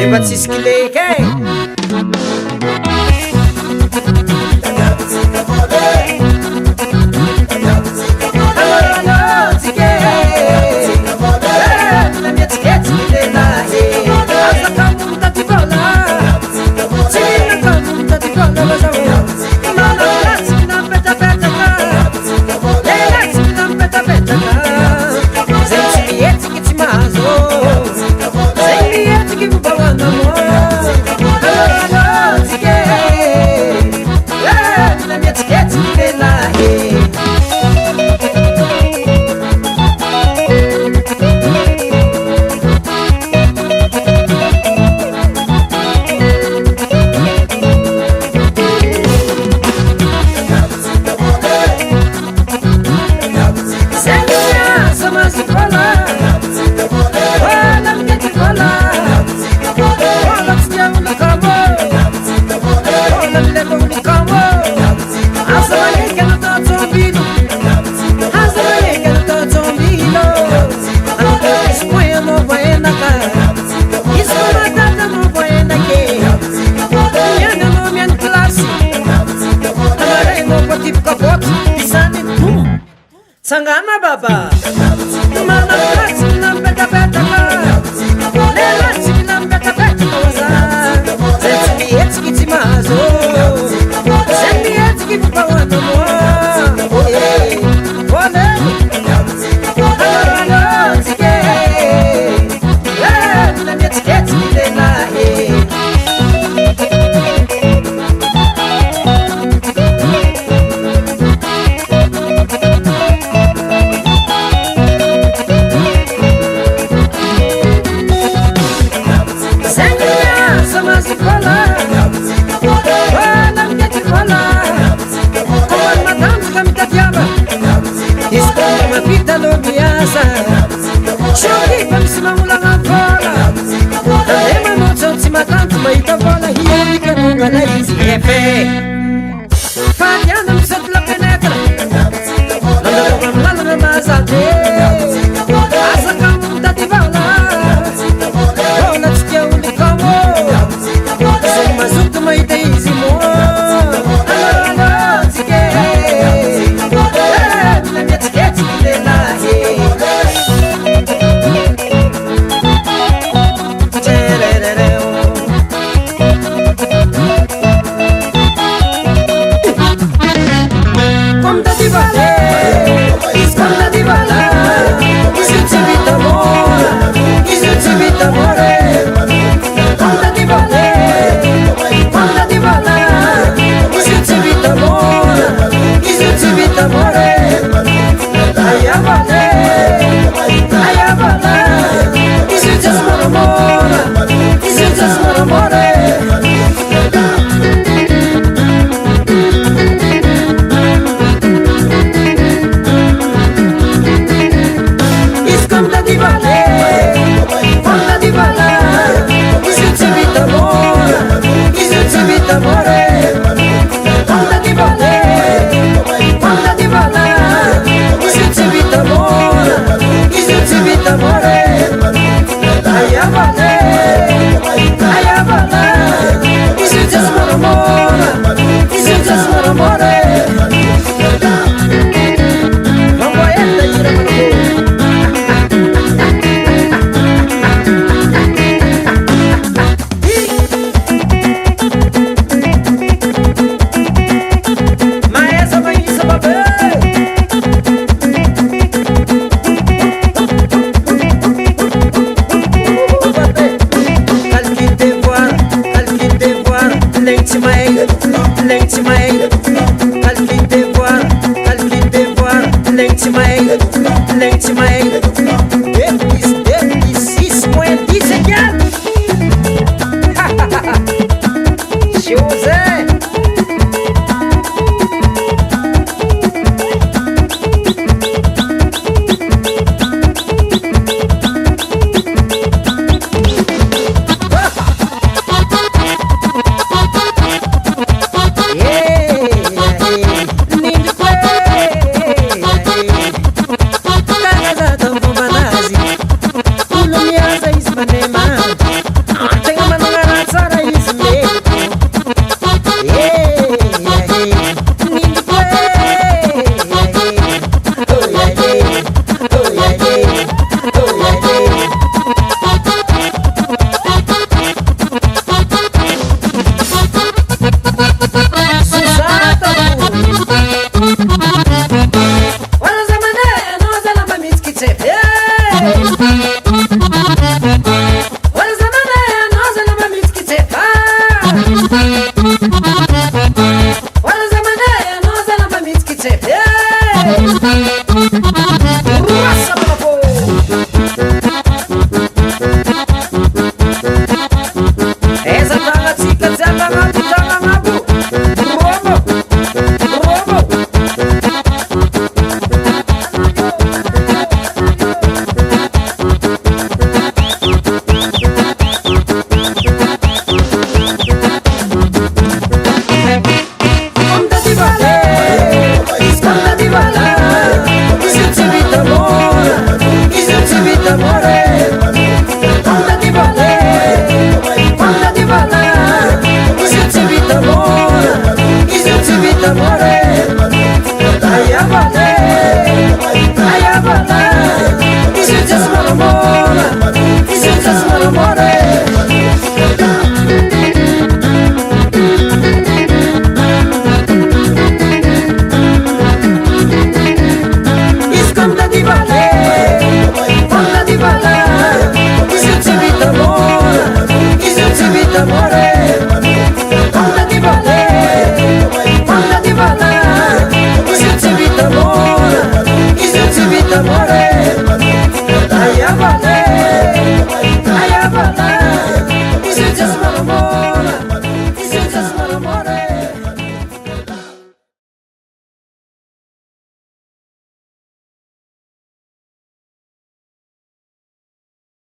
efa tsisy kileka e Sangama baba mana kati na beta beta lela na beta beta waza senti eti timazo senti eti kipawana mo ole ala tike na eti eti lela Shori pamsima mulanga vola Kalema mochonsi matantu maita vola Hiyo ikanunga na hizi efe Fadiana msatu la penetra Nanda mlala na mazate Asa kamuta di vola Vola chikia ulikomo Sema mazutu maita hizi mo Alala tike Nanya tike tike lahi vita amore, ayabale, ayabale, isso é só amor, isso é só amor. Isconda di vale, onda di vale, isso é vita amor, isso é vita amore. Onda di vale, onda di vale, isso é vita amor, isso é vita amore.